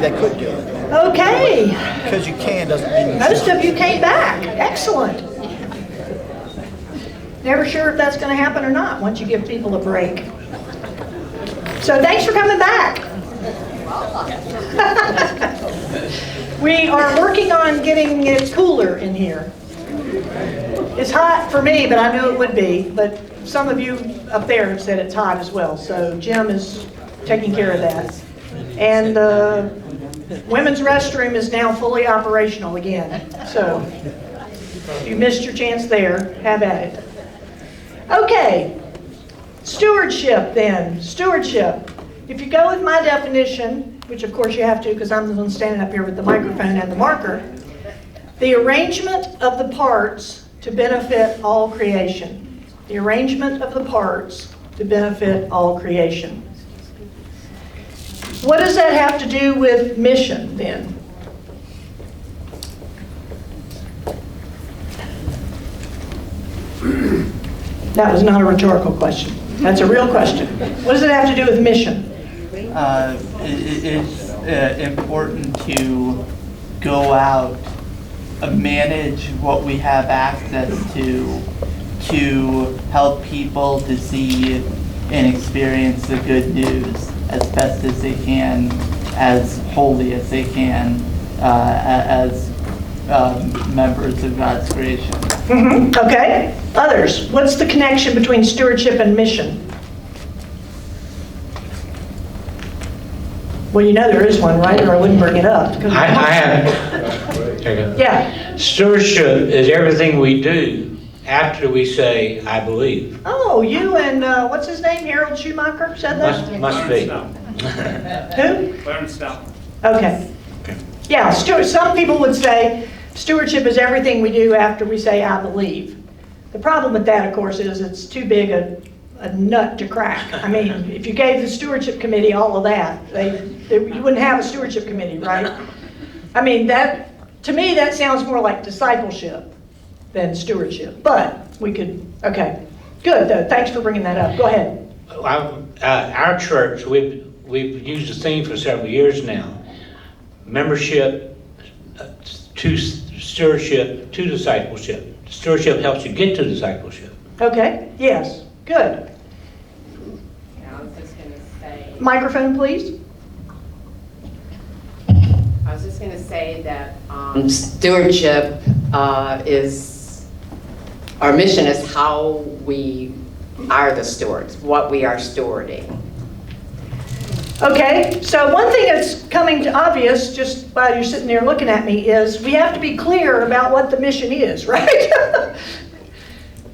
that could do it. Okay. Because you can doesn't mean you Most should. of you came back. Excellent. Never sure if that's going to happen or not once you give people a break. So thanks for coming back. We are working on getting it cooler in here. It's hot for me, but I knew it would be. But some of you up there have said it's hot as well. So Jim is taking care of that. And the women's restroom is now fully operational again. So if you missed your chance there, have at it. Okay, stewardship then. Stewardship. If you go with my definition, which of course you have to because I'm the one standing up here with the microphone and the marker, the arrangement of the parts to benefit all creation. The arrangement of the parts to benefit all creation. What does that have to do with mission then? That was not a rhetorical question. That's a real question. What does it have to do with mission? It's important to go out, manage what we have access to help people to see and experience the good news as best as they can, as wholly as they can, as members of God's creation. Mm-hmm. Okay. Others. What's the connection between stewardship and mission? Well, you know there is one, right? Or I wouldn't bring it up. I have. Yeah. Stewardship is everything we do after we say, I believe. Oh, you and what's his name? Harold Schumacher said that? Must be. Who? Okay. Yeah, some people would say stewardship is everything we do after we say, I believe. The problem with that, of course, is it's too big a nut to crack. I mean, if you gave the stewardship committee all of that, you wouldn't have a stewardship committee, right? I mean, to me, that sounds more like discipleship than stewardship. But we could, okay. Good, though. Thanks for bringing that up. Go ahead. Our church, we've used the theme for several years now. Membership to stewardship to discipleship. Stewardship helps you get to discipleship. Okay, yes, good. I was just going to say... Microphone, please. I was just going to say that stewardship is... Our mission is how we are the stewards, what we are stewarding. Okay, so one thing that's coming to obvious, just while you're sitting there looking at me, is we have to be clear about what the mission is, right?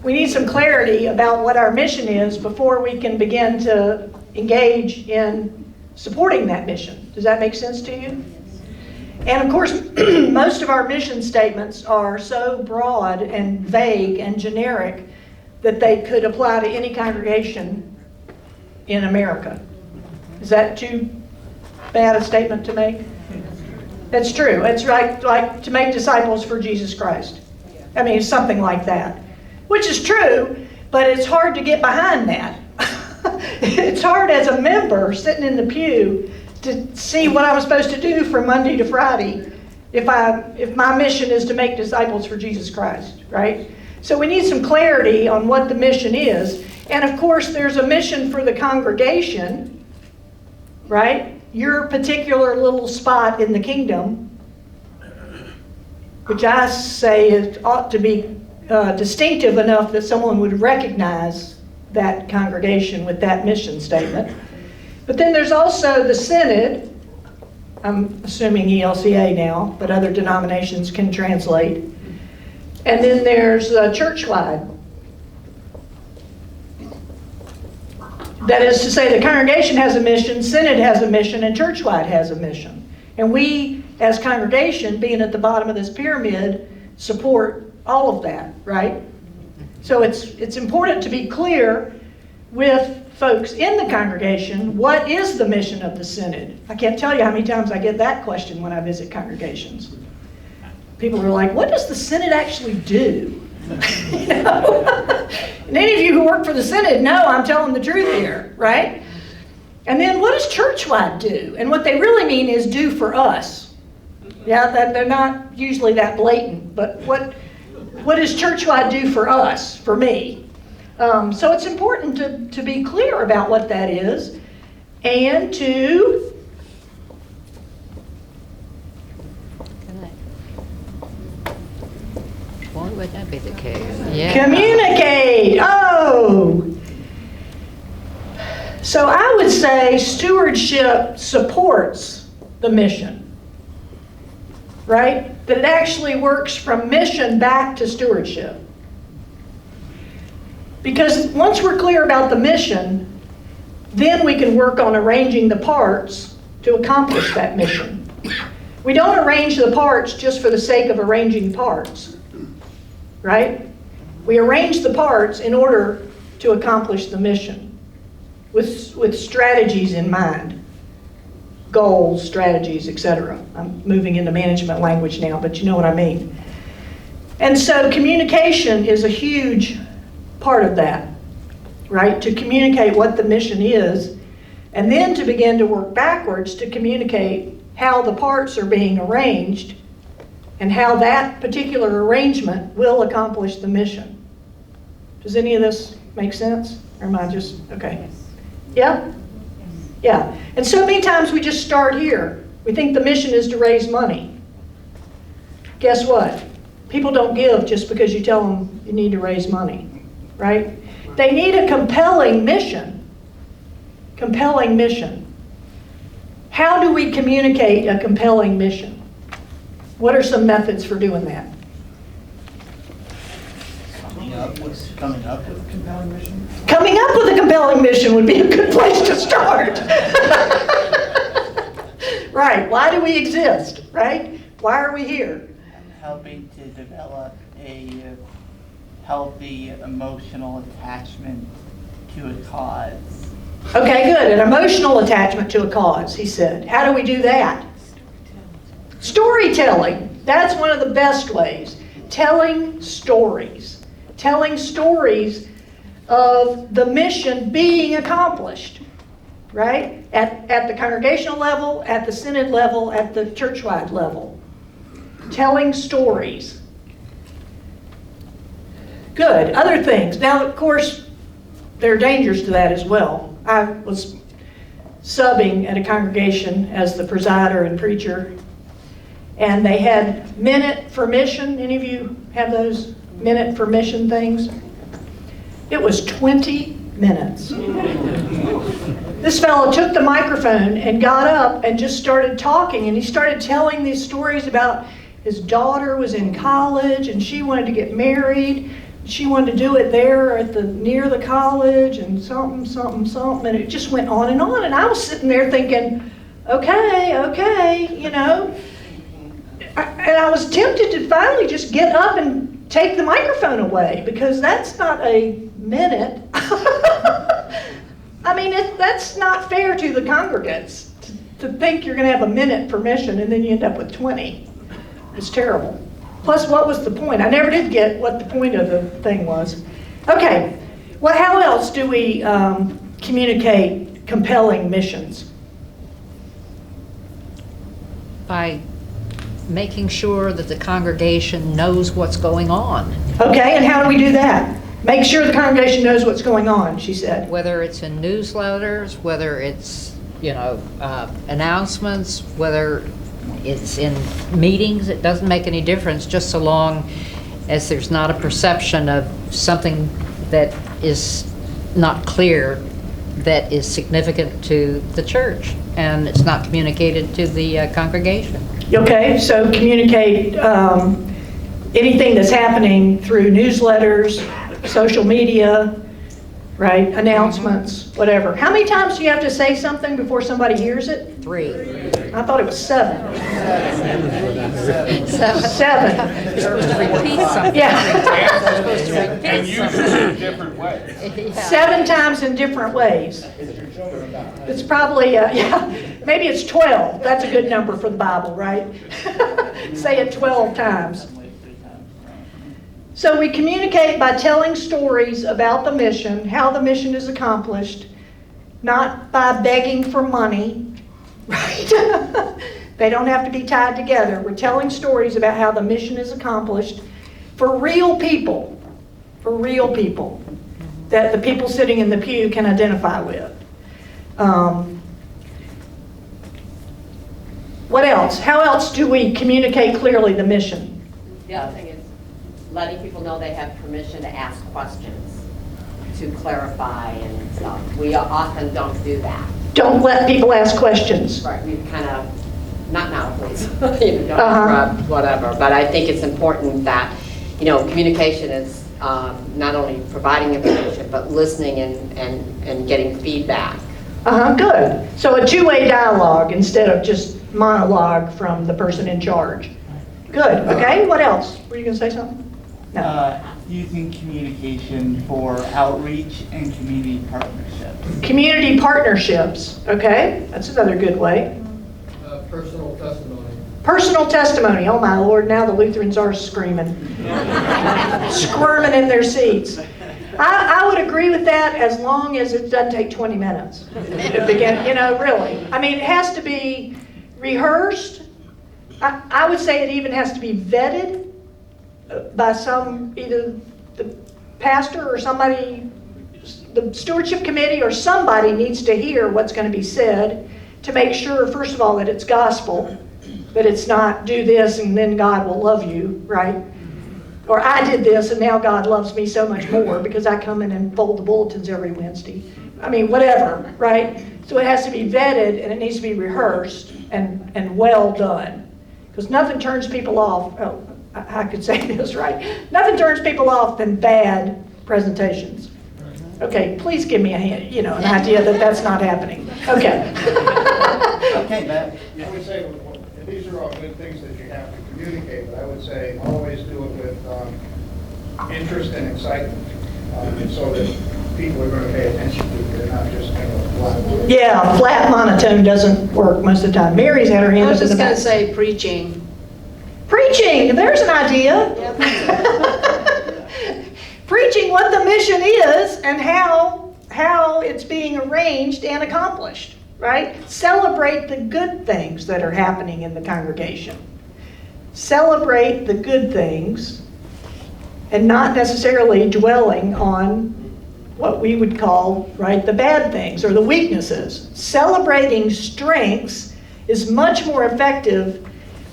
We need some clarity about what our mission is before we can begin to engage in supporting that mission. Does that make sense to you? And of course, most of our mission statements are so broad and vague and generic that they could apply to any congregation in America. Is that too bad a statement to make? That's true. It's right, like to make disciples for Jesus Christ. I mean, it's something like that. Which is true, but it's hard to get behind that. It's hard as a member sitting in the pew to see what I'm supposed to do from Monday to Friday if my mission is to make disciples for Jesus Christ, right? So we need some clarity on what the mission is. And of course, there's a mission for the congregation, right? Your particular little spot in the kingdom, which I say it ought to be distinctive enough that someone would recognize that congregation with that mission statement. But then there's also the Synod. I'm assuming ELCA now, but other denominations can translate. And then there's church-wide. That is to say, the congregation has a mission, Synod has a mission, and church-wide has a mission. And we, as congregation, being at the bottom of this pyramid, support all of that, right? So it's important to be clear with folks in the congregation, what is the mission of the Synod? I can't tell you how many times I get that question when I visit congregations. People are like, what does the Synod actually do? You know? And any of you who work for the Synod know I'm telling the truth here, right? And then what does churchwide do? And what they really mean is do for us. Yeah, they're not usually that blatant, but what does churchwide do for us, for me? So it's important to be clear about what that is and to Why would that be the case? Yeah. communicate. Oh! So I would say stewardship supports the mission, right? That it actually works from mission back to stewardship. Because once we're clear about the mission, then we can work on arranging the parts to accomplish that mission. We don't arrange the parts just for the sake of arranging parts, right? We arrange the parts in order to accomplish the mission with strategies in mind, goals, strategies, etc. I'm moving into management language now, but you know what I mean. And so communication is a huge part of that, right? To communicate what the mission is, and then to begin to work backwards to communicate how the parts are being arranged and how that particular arrangement will accomplish the mission. Does any of this make sense? Or am I just, okay. Yeah? Yeah. And so many times we just start here. We think the mission is to raise money. Guess what? People don't give just because you tell them you need to raise money, right? They need a compelling mission. Compelling mission. How do we communicate a compelling mission? What are some methods for doing that? Coming up with a compelling mission? Coming up with a compelling mission would be a good place to start. Right, why do we exist, right? Why are we here? Helping to develop a healthy emotional attachment to a cause. Okay, good, an emotional attachment to a cause, he said. How do we do that? Storytelling, that's one of the best ways. Telling stories. Telling stories of the mission being accomplished, right? At the congregational level, at the synod level, at the churchwide level. Telling stories. Good. Other things. Now, of course, there are dangers to that as well. I was subbing at a congregation as the presider and preacher, and they had minute for mission. Any of you have those minute for mission things? It was 20 minutes. This fellow took the microphone and got up and just started talking, and he started telling these stories about his daughter was in college and she wanted to get married. She wanted to do it there near the college and something, and it just went on. And I was sitting there thinking, okay, you know. And I was tempted to finally just get up and take the microphone away, because that's not a minute. I mean, that's not fair to the congregants to think you're going to have a minute per mission and then you end up with 20. It's terrible. Plus, what was the point? I never did get what the point of the thing was. Okay, well, how else do we communicate compelling missions? By making sure that the congregation knows what's going on. Okay, and how do we do that? Make sure the congregation knows what's going on, she said. Whether it's in newsletters, whether it's, announcements, whether it's in meetings, it doesn't make any difference, just so long as there's not a perception of something that is not clear that is significant to the church, and it's not communicated to the congregation. Okay, so communicate anything that's happening through newsletters, social media, right, announcements, whatever. How many times do you have to say something before somebody hears it? 3. I thought it was 7. 7. Repeat something. Yeah. And usually in different ways. Yeah. 7 times in different ways. It's probably, maybe it's 12. That's a good number for the Bible, right? Say it 12 times. So we communicate by telling stories about the mission, how the mission is accomplished, not by begging for money, right? They don't have to be tied together. We're telling stories about how the mission is accomplished for real people that the people sitting in the pew can identify with. What else? How else do we communicate clearly the mission? The other thing is letting people know they have permission to ask questions, to clarify and stuff. We often don't do that. Don't let people ask questions. Right, we kind of, not now, please, don't interrupt, whatever. But I think it's important that, communication is not only providing information, but listening and getting feedback. Good. So a two-way dialogue instead of just monologue from the person in charge. Good, okay, what else? Were you going to say something? No. Using communication for outreach and community partnerships. Community partnerships, okay, that's another good way. Personal testimony. Personal testimony, oh my Lord, now the Lutherans are screaming. Squirming in their seats. I would agree with that as long as it doesn't take 20 minutes to begin, really. I mean, it has to be rehearsed. I would say it even has to be vetted by either the pastor or somebody, the stewardship committee or somebody needs to hear what's going to be said to make sure, first of all, that it's gospel, that it's not do this and then God will love you, right? Or I did this and now God loves me so much more because I come in and fold the bulletins every Wednesday. I mean, whatever, right? So it has to be vetted and it needs to be rehearsed and well done. Because nothing turns people off, I could say this, right? Nothing turns people off than bad presentations. Okay, please give me a hint, an idea that that's not happening. Okay. Okay, Matt. I would say, these are all good things that you have to communicate, but I would say always do it with interest and excitement, so that people are going to pay attention to it. They're not just kind of flat. Yeah, flat monotone doesn't work most of the time. Mary's had her hand I was up in the just going back. to say preaching. Preaching, there's an idea. Preaching what the mission is and how it's being arranged and accomplished, right? Celebrate the good things that are happening in the congregation. Celebrate the good things and not necessarily dwelling on what we would call, right, the bad things or the weaknesses. Celebrating strengths is much more effective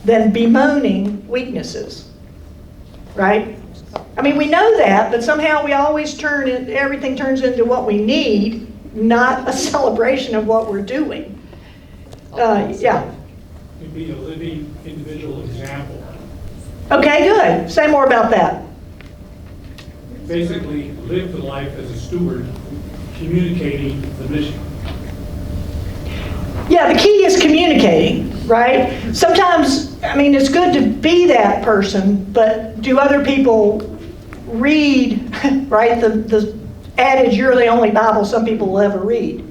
than bemoaning weaknesses, right? I mean, we know that, but somehow we always everything turns into what we need, not a celebration of what we're doing. Yeah. You'd be a living individual example. Okay, good. Say more about that. Basically, live the life as a steward, communicating the mission. Yeah, the key is communicating, right? Sometimes, I mean, it's good to be that person, but do other people read, right? The adage, you're the only Bible some people will ever read.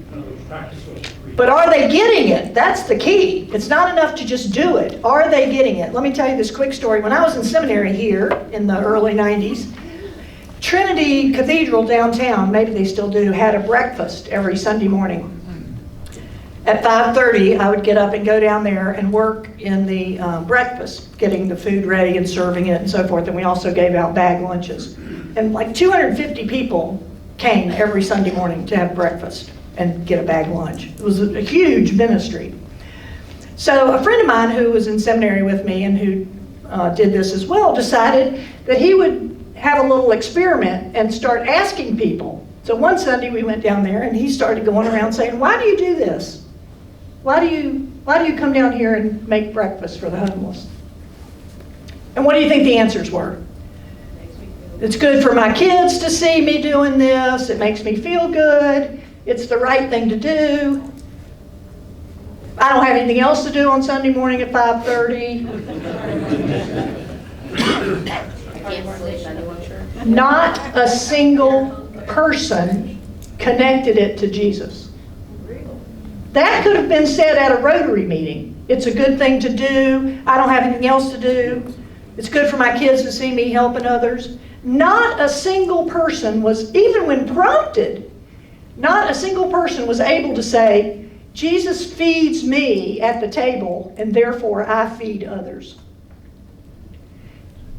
But are they getting it? That's the key. It's not enough to just do it. Are they getting it? Let me tell you this quick story. When I was in seminary here in the early 90s, Trinity Cathedral downtown, maybe they still do, had a breakfast every Sunday morning. At 5:30, I would get up and go down there and work in the breakfast, getting the food ready and serving it and so forth. And we also gave out bag lunches. And like 250 people came every Sunday morning to have breakfast and get a bag lunch. It was a huge ministry. So a friend of mine who was in seminary with me and who did this as well decided that he would have a little experiment and start asking people. So one Sunday we went down there and he started going around saying, why do you do this? Why do you come down here and make breakfast for the homeless? And what do you think the answers were? It's good for my kids to see me doing this. It makes me feel good. It's the right thing to do. I don't have anything else to do on Sunday morning at 5:30. Not a single person connected it to Jesus. That could have been said at a Rotary meeting. It's a good thing to do. I don't have anything else to do. It's good for my kids to see me helping others. Not a single person was, even when prompted, Not a single person was able to say, Jesus feeds me at the table, and therefore I feed others.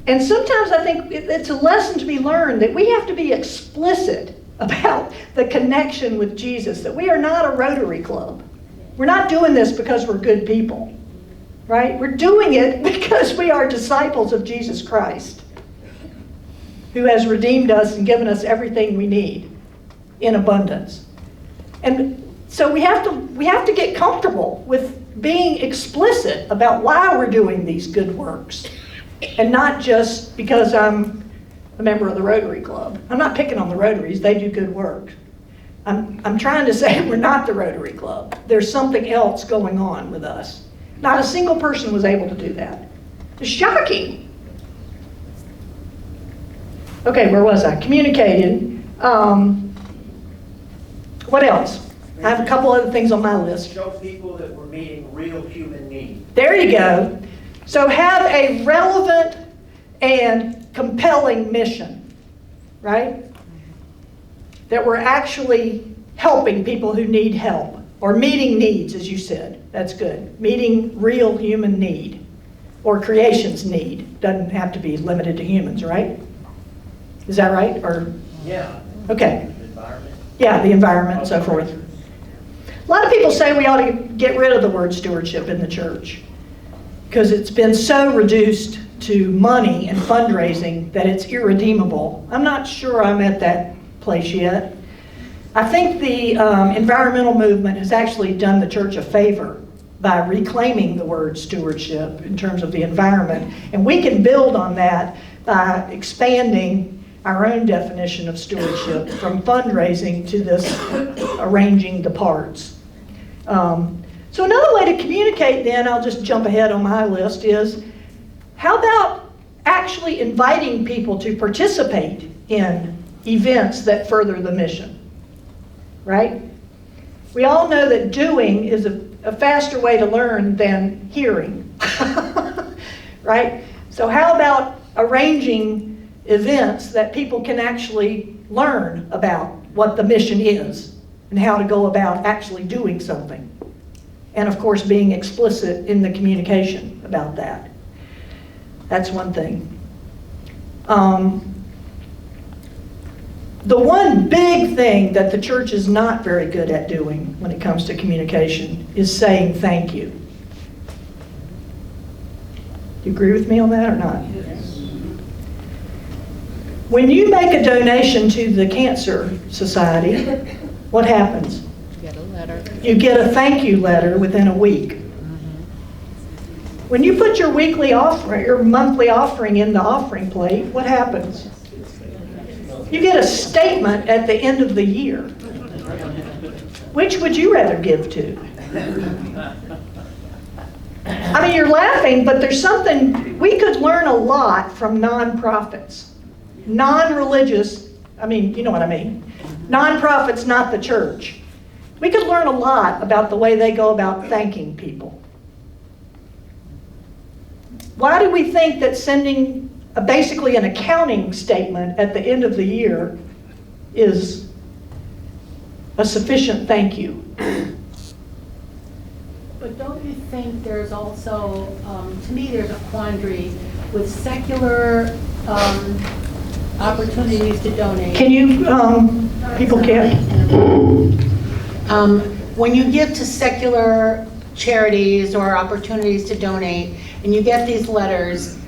And sometimes I think it's a lesson to be learned that we have to be explicit about the connection with Jesus, that we are not a Rotary Club. We're not doing this because we're good people, right? We're doing it because we are disciples of Jesus Christ, who has redeemed us and given us everything we need in abundance. And so we have to get comfortable with being explicit about why we're doing these good works, and not just because I'm a member of the Rotary Club. I'm not picking on the Rotaries, they do good work. I'm trying to say we're not the Rotary Club. There's something else going on with us. Not a single person was able to do that. It's shocking. Okay, where was I? Communicated. What else? I have a couple other things on my list. Show people that we're meeting real human need. There you go. So have a relevant and compelling mission, right? That we're actually helping people who need help, or meeting needs, as you said. That's good. Meeting real human need, or creation's need. Doesn't have to be limited to humans, right? Is that right? Or Yeah. okay. Environment. Yeah, the environment and so forth. A lot of people say we ought to get rid of the word stewardship in the church because it's been so reduced to money and fundraising that it's irredeemable. I'm not sure I'm at that place yet. I think the environmental movement has actually done the church a favor by reclaiming the word stewardship in terms of the environment. And we can build on that by expanding our own definition of stewardship from fundraising to this arranging the parts. So another way to communicate then, I'll just jump ahead on my list, is how about actually inviting people to participate in events that further the mission, right? We all know that doing is a faster way to learn than hearing, right? So how about arranging events that people can actually learn about what the mission is and how to go about actually doing something. And of course, being explicit in the communication about that. That's one thing. The one big thing that the church is not very good at doing when it comes to communication is saying thank you. Do you agree with me on that or not? When you make a donation to the Cancer Society, what happens? You get a letter. You get a thank you letter within a week. When you put your weekly offering, your monthly offering in the offering plate, what happens? You get a statement at the end of the year. Which would you rather give to? I mean, you're laughing, but there's something, we could learn a lot from nonprofits. Non-religious, I mean, you know what I mean. Nonprofits, not the church. We could learn a lot about the way they go about thanking people. Why do we think that sending basically an accounting statement at the end of the year is a sufficient thank you? But don't you think there's also, to me, there's a quandary with secular opportunities to donate. Can you, people can't? When you give to secular charities or opportunities to donate, and you get these letters,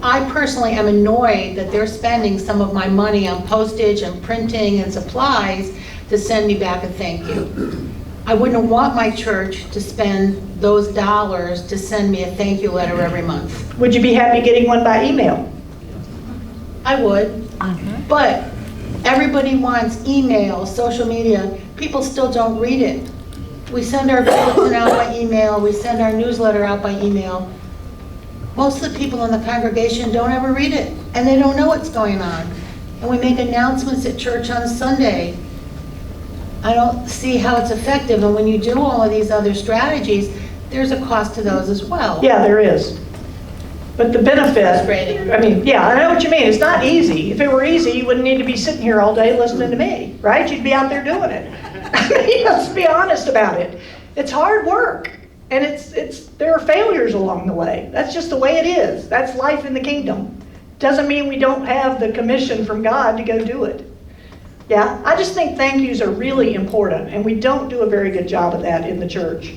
I personally am annoyed that they're spending some of my money on postage and printing and supplies to send me back a thank you. I wouldn't want my church to spend those dollars to send me a thank you letter every month. Would you be happy getting one by email? I would, but everybody wants email, social media. People still don't read it. We send our bulletin out by email. We send our newsletter out by email. Most of the people in the congregation don't ever read it, and they don't know what's going on. And we make announcements at church on Sunday. I don't see how it's effective, and when you do all of these other strategies, there's a cost to those as well. Yeah, there is. But the benefit, Frustrating. I mean, yeah, I know what you mean. It's not easy. If it were easy, you wouldn't need to be sitting here all day listening to me, right? You'd be out there doing it. I mean, let's be honest about it. It's hard work, and there are failures along the way. That's just the way it is. That's life in the kingdom. Doesn't mean we don't have the commission from God to go do it. Yeah, I just think thank yous are really important, and we don't do a very good job of that in the church.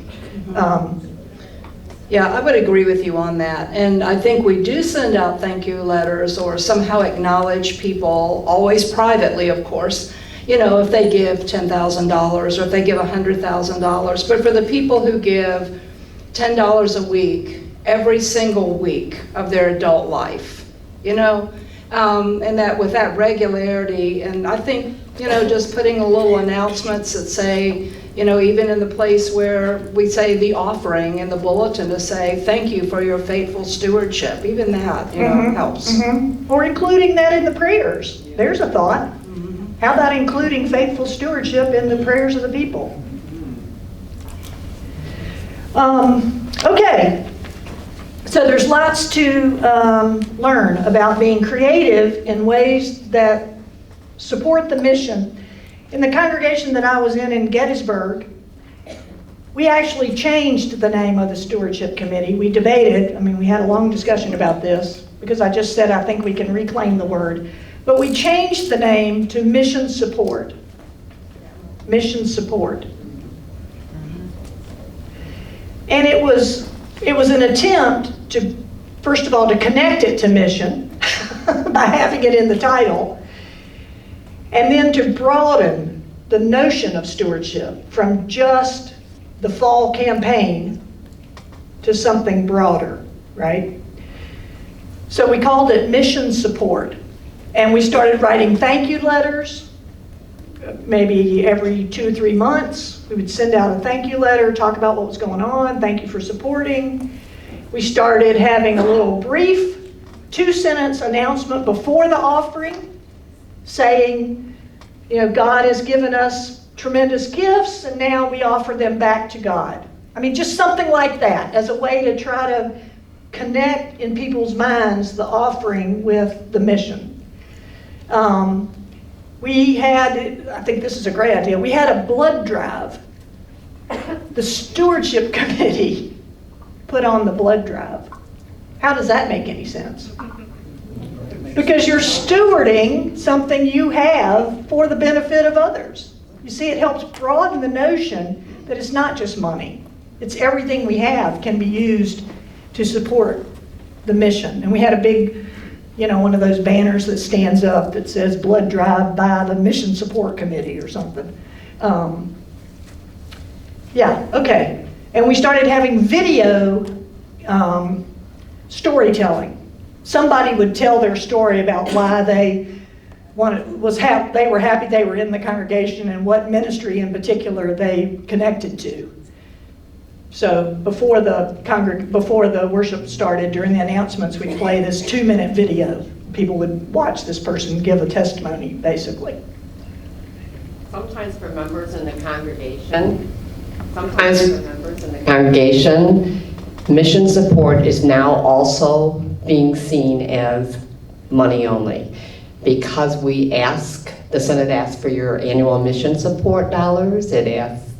Yeah, I would agree with you on that. And I think we do send out thank you letters or somehow acknowledge people, always privately, of course, you know, if they give $10,000 or if they give $100,000. But for the people who give $10 a week, every single week of their adult life, you know, and that with that regularity, and I think, you know, just putting a little announcements that say, you know, even in the place where we say the offering in the bulletin to say, thank you for your faithful stewardship, even that, you know, helps. Or including that in the prayers. There's a thought. How about including faithful stewardship in the prayers of the people? Okay. So there's lots to learn about being creative in ways that support the mission. In the congregation that I was in Gettysburg, we actually changed the name of the Stewardship Committee. We debated, I mean, we had a long discussion about this, because I just said I think we can reclaim the word. But we changed the name to Mission Support. Mission Support. And it was an attempt to, first of all, to connect it to mission by having it in the title, and then to broaden the notion of stewardship from just the fall campaign to something broader, right? So we called it Mission Support. And we started writing thank you letters. Maybe every 2 or 3 months, we would send out a thank you letter, talk about what was going on, thank you for supporting. We started having a little brief 2-sentence announcement before the offering, saying, you know, God has given us tremendous gifts, and now we offer them back to God. I mean, just something like that as a way to try to connect in people's minds the offering with the mission. We had, I think this is a great idea, we had a blood drive. The Stewardship Committee put on the blood drive. How does that make any sense? Because you're stewarding something you have for the benefit of others. You see, it helps broaden the notion that it's not just money. It's everything we have can be used to support the mission. And we had a big, you know, one of those banners that stands up that says blood drive by the Mission Support Committee or something. Yeah, okay. And we started having video storytelling. Somebody would tell their story about why they were happy they were in the congregation and what ministry in particular they connected to. So before the worship started, during the announcements, we'd play this 2-minute video. People would watch this person give a testimony, basically. Sometimes for members in the congregation, mission support is now also being seen as money only. Because the Synod asks for your annual mission support dollars, it asks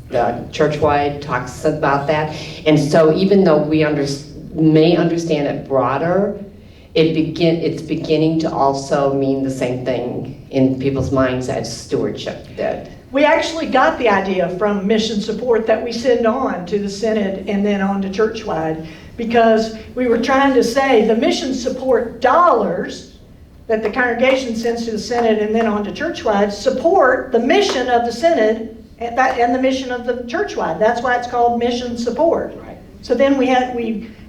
churchwide talks about that, and so even though we may understand it broader, it's beginning to also mean the same thing in people's minds as stewardship did. We actually got the idea from mission support that we send on to the Synod and then on to churchwide, because we were trying to say the mission support dollars that the congregation sends to the Synod and then on to churchwide support the mission of the Synod and the mission of the churchwide. That's why it's called mission support. Right. So then we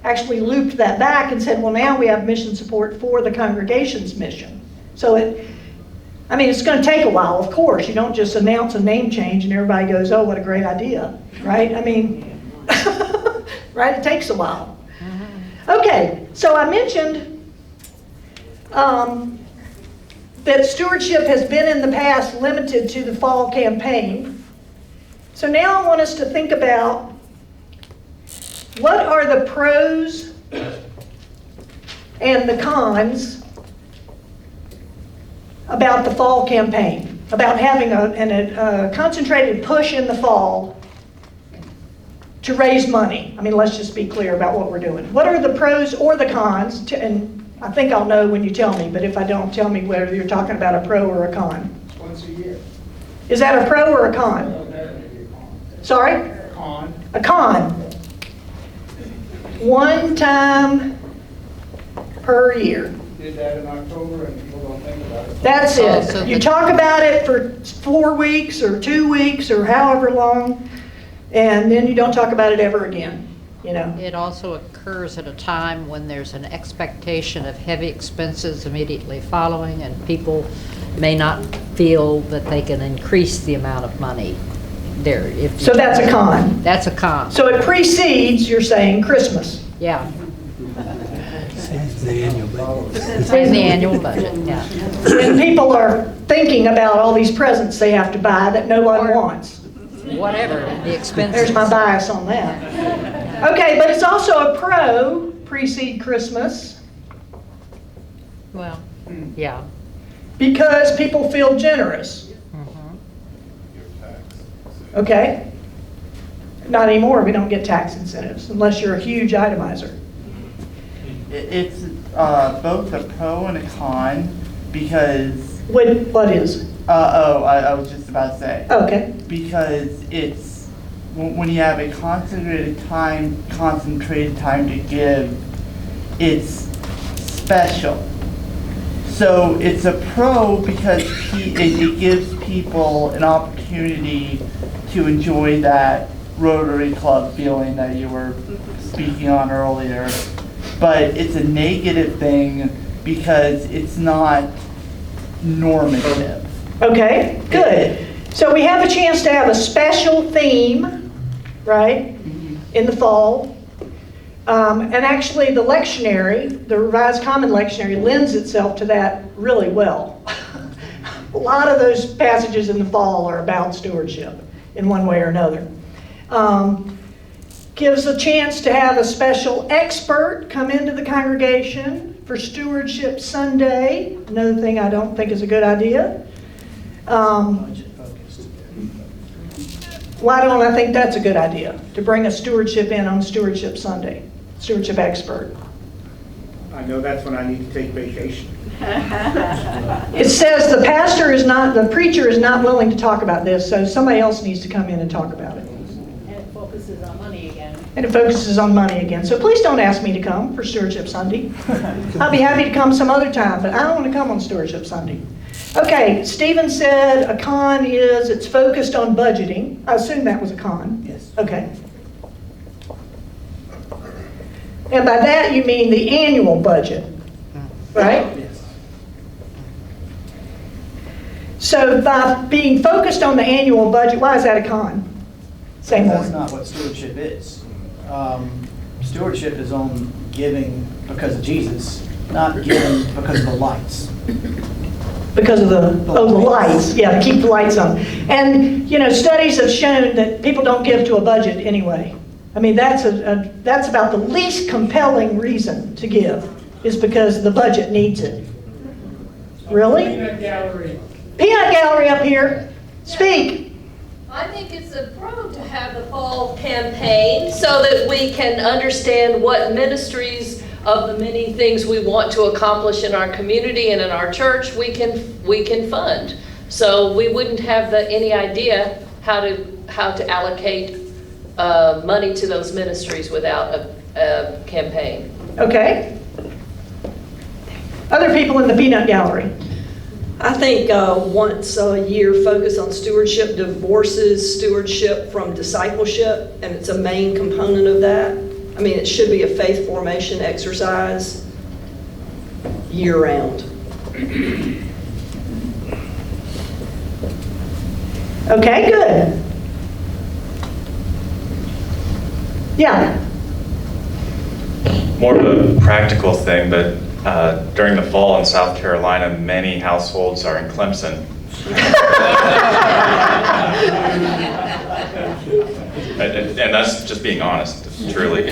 actually looped that back and said, well, now we have mission support for the congregation's mission. So it's going to take a while, of course. You don't just announce a name change and everybody goes, oh, what a great idea, right? I mean, right, it takes a while. Okay, so I mentioned that stewardship has been in the past limited to the fall campaign. So now I want us to think about what are the pros and the cons about the fall campaign. about having a concentrated push in the fall to raise money. I mean, let's just be clear about what we're doing. What are the pros or the cons? And I think I'll know when you tell me, but if I don't, tell me whether you're talking about a pro or a con. Once a year. Is that a pro or a con? No, that would be a con. Sorry? Con. A con. One time per year. Did that in October and people don't think about it. That's Oh, it. so You the- talk about it for 4 weeks or 2 weeks or however long, and then you don't talk about it ever again, you know? It also occurs at a time when there's an expectation of heavy expenses immediately following, and people may not feel that they can increase the amount of money there. So that's a con. That's a con, So it precedes, you're saying, Christmas. yeah. It's the annual budget. It's in the annual budget, yeah. When people are thinking about all these presents they have to buy that no one wants. Whatever, the expenses. There's my bias on that. Okay, but it's also a pro, precede Christmas, Well, yeah. because people feel generous. Okay? Not anymore, we don't get tax incentives, unless you're a huge itemizer. It's both a pro and a con because, What is? I was just about to say. Okay. Because it's, when you have a concentrated time to give, it's special. So it's a pro because it gives people an opportunity to enjoy that Rotary Club feeling that you were speaking on earlier. But it's a negative thing because it's not normative. Okay, good. So we have a chance to have a special theme, right, in the fall. And actually the lectionary, the Revised Common Lectionary, lends itself to that really well. A lot of those passages in the fall are about stewardship in one way or another. Gives a chance to have a special expert come into the congregation for Stewardship Sunday, another thing I don't think is a good idea. Why don't I think that's a good idea, to bring a stewardship in on Stewardship Sunday, stewardship expert? I know that's when I need to take vacation. It says the pastor is not, the preacher is not willing to talk about this, so somebody else needs to come in and talk about it. And it focuses on money again. And it focuses on money again. So please don't ask me to come for Stewardship Sunday. I'll be happy to come some other time, but I don't want to come on Stewardship Sunday. Okay, Stephen said a con is it's focused on budgeting. I assume that was a con. Yes. Okay. And by that you mean the annual budget, right? Yes. So by being focused on the annual budget, why is that a con? Say more. That's not what stewardship is. Stewardship is on giving because of Jesus, not giving because of the lights. Because of the lights, yeah, to keep the lights on. And, you know, studies have shown that people don't give to a budget anyway. I mean, that's about the least compelling reason to give, is because the budget needs it. Really? Peanut gallery. Peanut gallery up here. Speak. I think it's a pro to have the fall campaign so that we can understand what ministries of the many things we want to accomplish in our community and in our church we can fund. So we wouldn't have any idea how to allocate money to those ministries without a campaign. Okay. Other people in the peanut gallery. I think once a year focus on stewardship divorces stewardship from discipleship, and it's a main component of that. I mean, it should be a faith formation exercise year-round. Okay, good. Yeah. More of a practical thing, but during the fall in South Carolina, many households are in Clemson. And that's just being honest, truly.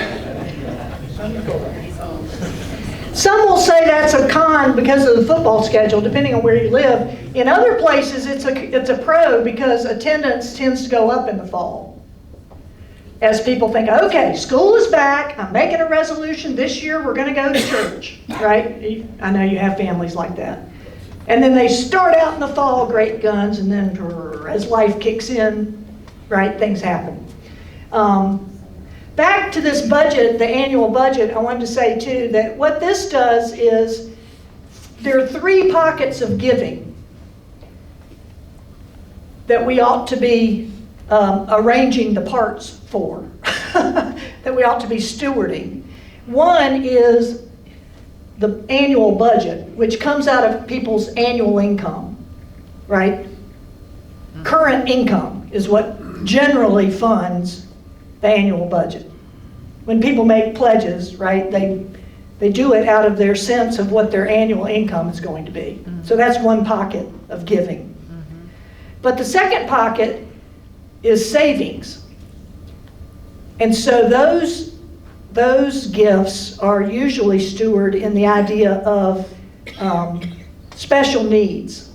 Some will say that's a con because of the football schedule, depending on where you live. In other places, it's a pro because attendance tends to go up in the fall. As people think, okay, school is back, I'm making a resolution, this year we're going to go to church, right? I know you have families like that. And then they start out in the fall, great guns, and then as life kicks in, right, things happen. Back to this budget, the annual budget, I wanted to say too that what this does is there are 3 pockets of giving that we ought to be arranging the parts for, that we ought to be stewarding. One is the annual budget, which comes out of people's annual income, right? Current income is what generally funds the annual budget. When people make pledges, right, they do it out of their sense of what their annual income is going to be. So that's one pocket of giving. But the second pocket is savings. And so those gifts are usually stewarded in the idea of special needs,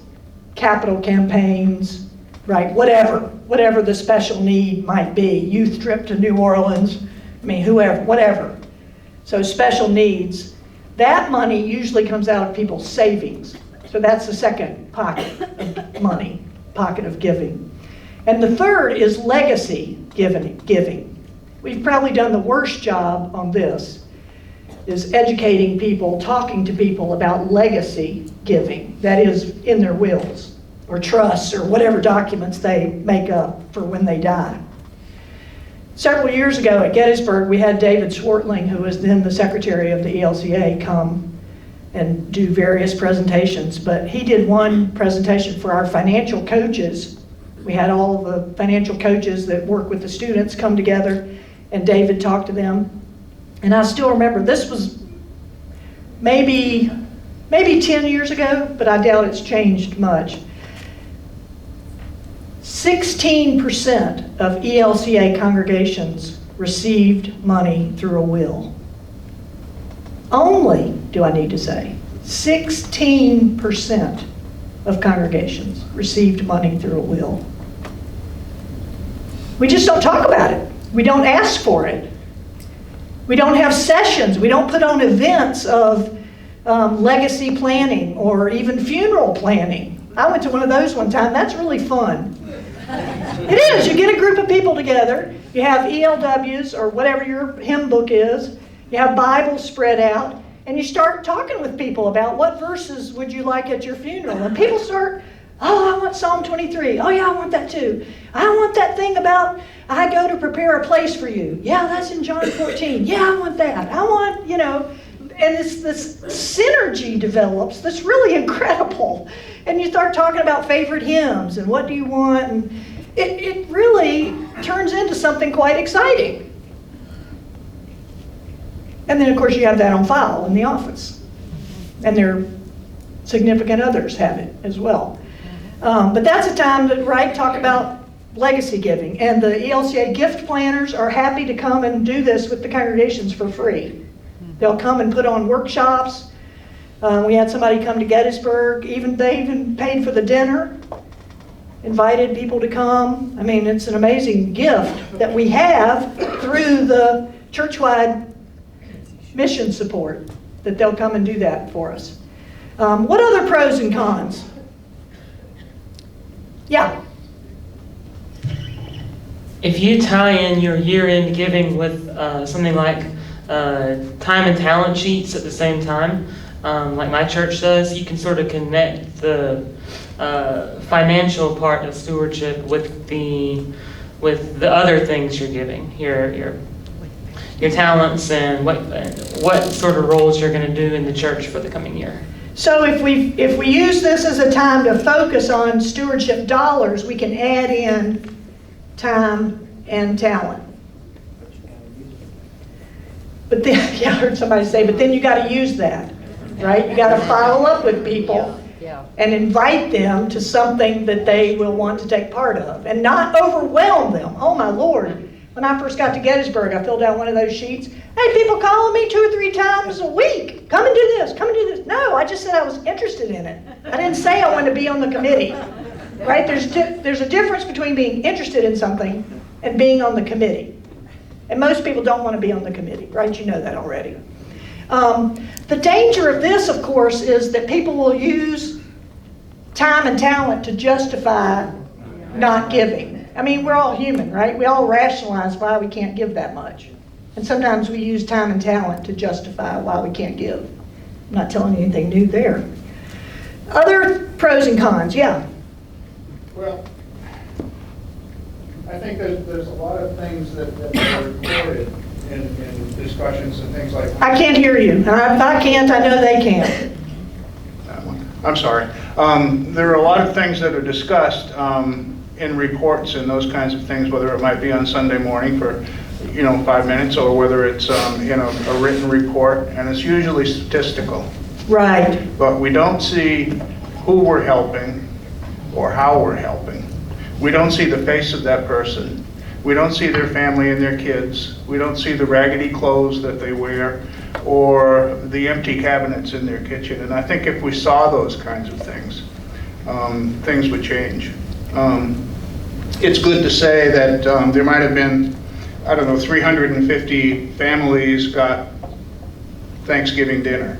capital campaigns, right, whatever the special need might be, youth trip to New Orleans, I mean, whoever, whatever. So special needs, that money usually comes out of people's savings. So that's the second pocket of money, pocket of giving. And the third is legacy giving. We've probably done the worst job on this, is educating people, talking to people about legacy giving, that is in their wills or trusts or whatever documents they make up for when they die. Several years ago at Gettysburg, we had David Swartling, who was then the secretary of the ELCA, come and do various presentations. But he did one presentation for our financial coaches. We had all the financial coaches that work with the students come together, and David talked to them. And I still remember, this was maybe 10 years ago, but I doubt it's changed much. 16% of ELCA congregations received money through a will. Only, do I need to say, 16% of congregations received money through a will. We just don't talk about it. We don't ask for it. We don't have sessions. We don't put on events of legacy planning or even funeral planning. I went to one of those one time. That's really fun. It is. You get a group of people together. You have ELWs or whatever your hymn book is. You have Bibles spread out. And you start talking with people about what verses would you like at your funeral. And people start, oh, I want Psalm 23. Oh, yeah, I want that too. I want that thing about, I go to prepare a place for you. Yeah, that's in John 14. Yeah, I want that. I want, and this synergy develops that's really incredible. And you start talking about favorite hymns and what do you want. And it really turns into something quite exciting. And then, of course, you have that on file in the office. And their significant others have it as well. But that's a time to, talk about legacy giving. And the ELCA gift planners are happy to come and do this with the congregations for free. They'll come and put on workshops. We had somebody come to Gettysburg. They even paid for the dinner, invited people to come. I mean, it's an amazing gift that we have through the church-wide mission support, that they'll come and do that for us. What other pros and cons? Yeah. If you tie in your year-end giving with something like time and talent sheets at the same time, like my church does, you can sort of connect the financial part of stewardship with the other things you're giving, your talents and what sort of roles you're going to do in the church for the coming year. So if we use this as a time to focus on stewardship dollars, we can add in time and talent. But then, I heard somebody say, but then you got to use that, right? You got to follow up with people and invite them to something that they will want to take part of, and not overwhelm them. Oh my Lord, When I first got to Gettysburg, I filled out one of those sheets. Hey, people calling me 2 or 3 times a week. Come and do this, come and do this. No, I just said I was interested in it. I didn't say I wanted to be on the committee. Right? There's a difference between being interested in something and being on the committee. And most people don't want to be on the committee, right? You know that already. The danger of this, of course, is that people will use time and talent to justify not giving. I mean, we're all human, right? We all rationalize why we can't give that much. And sometimes we use time and talent to justify why we can't give. I'm not telling you anything new there. Other pros and cons, yeah. Well, I think there's a lot of things that are recorded in discussions and things like that. I can't hear you. If I can't, I know they can't. I'm sorry. There are a lot of things that are discussed in reports and those kinds of things, whether it might be on Sunday morning for 5 minutes, or whether it's in a written report, and it's usually statistical. Right. But we don't see who we're helping or how we're helping. We don't see the face of that person. We don't see their family and their kids. We don't see the raggedy clothes that they wear or the empty cabinets in their kitchen. And I think if we saw those kinds of things, things would change. It's good to say that there might have been, 350 families got Thanksgiving dinner.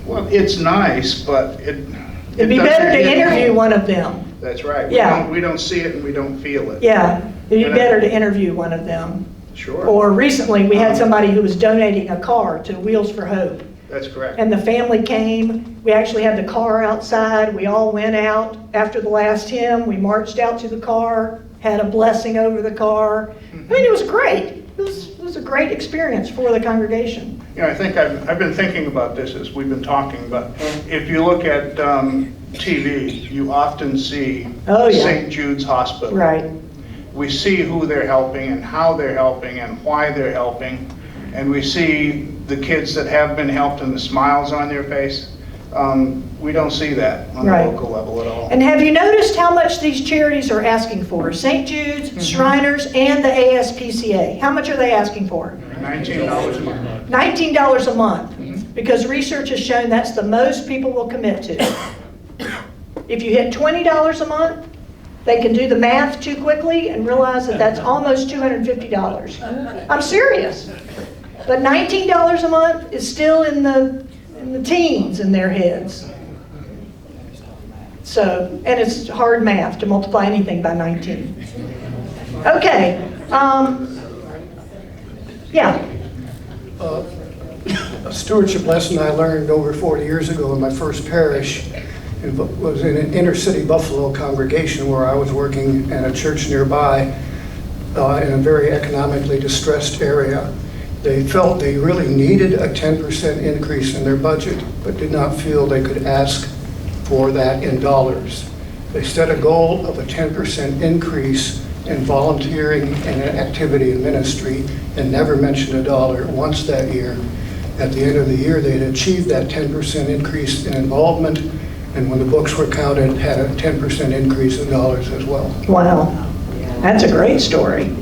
Well, it's nice, but it'd be better to interview one of them. That's right. Yeah. We don't see it and we don't feel it. Yeah, it'd be better to interview one of them. Sure. Or recently, we had somebody who was donating a car to Wheels for Hope. That's correct. And the family came. We actually had the car outside. We all went out after the last hymn. We marched out to the car, had a blessing over the car. I mean, it was great. It was a great experience for the congregation. I think I've been thinking about this as we've been talking, but if you look at TV, you often see St. Jude's Hospital. Right. We see who they're helping and how they're helping and why they're helping, and we see the kids that have been helped and the smiles on their face. We don't see that on the local level at all. And have you noticed how much these charities are asking for? St. Jude's, Shriners, and the ASPCA. How much are they asking for? $19 a month. $19 a month, because research has shown that's the most people will commit to. If you hit $20 a month, they can do the math too quickly and realize that that's almost $250. I'm serious. But $19 a month is still in the teens in their heads. So, and it's hard math to multiply anything by 19. Okay. Yeah. A stewardship lesson I learned over 40 years ago in my first parish. It was in an inner city Buffalo congregation where I was working at a church nearby in a very economically distressed area. They felt they really needed a 10% increase in their budget, but did not feel they could ask for that in dollars. They set a goal of a 10% increase in volunteering and activity in ministry and never mentioned a dollar once that year. At the end of the year, they had achieved that 10% increase in involvement, and when the books were counted, had a 10% increase in dollars as well. Wow, that's a great story.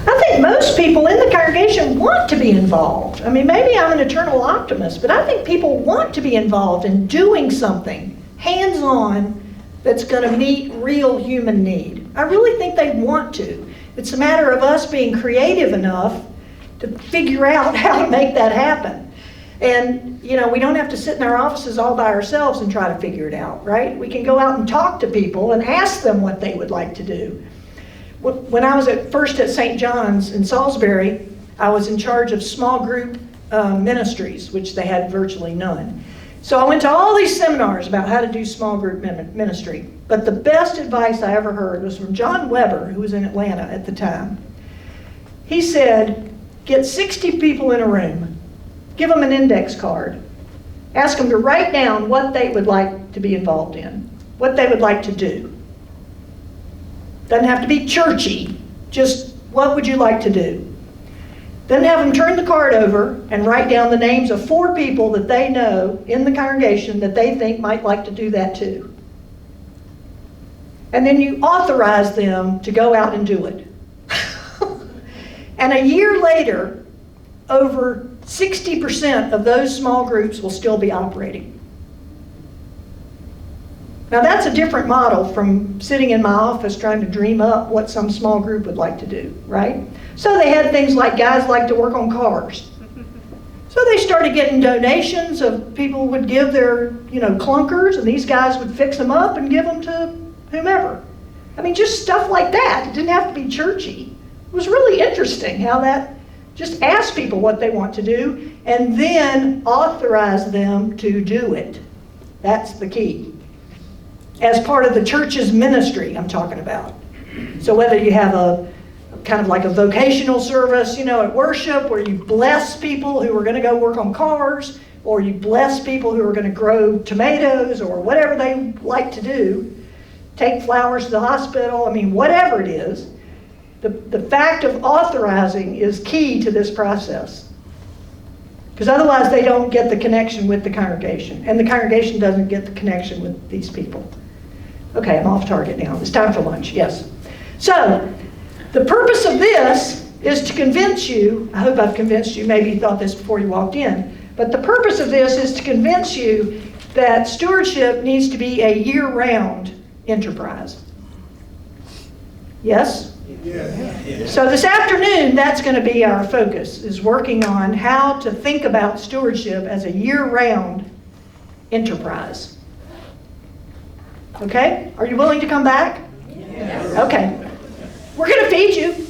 I think most people in the congregation want to be involved. I mean, maybe I'm an eternal optimist, but I think people want to be involved in doing something hands-on that's going to meet real human need. I really think they want to. It's a matter of us being creative enough to figure out how to make that happen. And, we don't have to sit in our offices all by ourselves and try to figure it out, right? We can go out and talk to people and ask them what they would like to do. When I was first at St. John's in Salisbury, I was in charge of small group ministries, which they had virtually none. So I went to all these seminars about how to do small group ministry. But the best advice I ever heard was from John Weber, who was in Atlanta at the time. He said, get 60 people in a room, give them an index card, ask them to write down what they would like to be involved in, what they would like to do. Doesn't have to be churchy, just what would you like to do? Then have them turn the card over and write down the names of 4 people that they know in the congregation that they think might like to do that too. And then you authorize them to go out and do it. And a year later, over 60% of those small groups will still be operating. Now that's a different model from sitting in my office trying to dream up what some small group would like to do, right? So they had things like guys like to work on cars. So they started getting donations of people would give their, clunkers, and these guys would fix them up and give them to whomever. I mean, just stuff like that. It didn't have to be churchy. It was really interesting how that just asked people what they want to do and then authorize them to do it. That's the key. As part of the church's ministry, I'm talking about. So whether you have a kind of like a vocational service, at worship, where you bless people who are going to go work on cars, or you bless people who are going to grow tomatoes, or whatever they like to do, take flowers to the hospital, whatever it is, the fact of authorizing is key to this process. Because otherwise they don't get the connection with the congregation, and the congregation doesn't get the connection with these people. Okay, I'm off target now. It's time for lunch, yes. So, the purpose of this is to convince you, I hope I've convinced you, maybe you thought this before you walked in, but the purpose of this is to convince you that stewardship needs to be a year-round enterprise. Yes? Yes. So this afternoon, that's going to be our focus, is working on how to think about stewardship as a year-round enterprise. Okay? Are you willing to come back? Yes. Okay. We're going to feed you.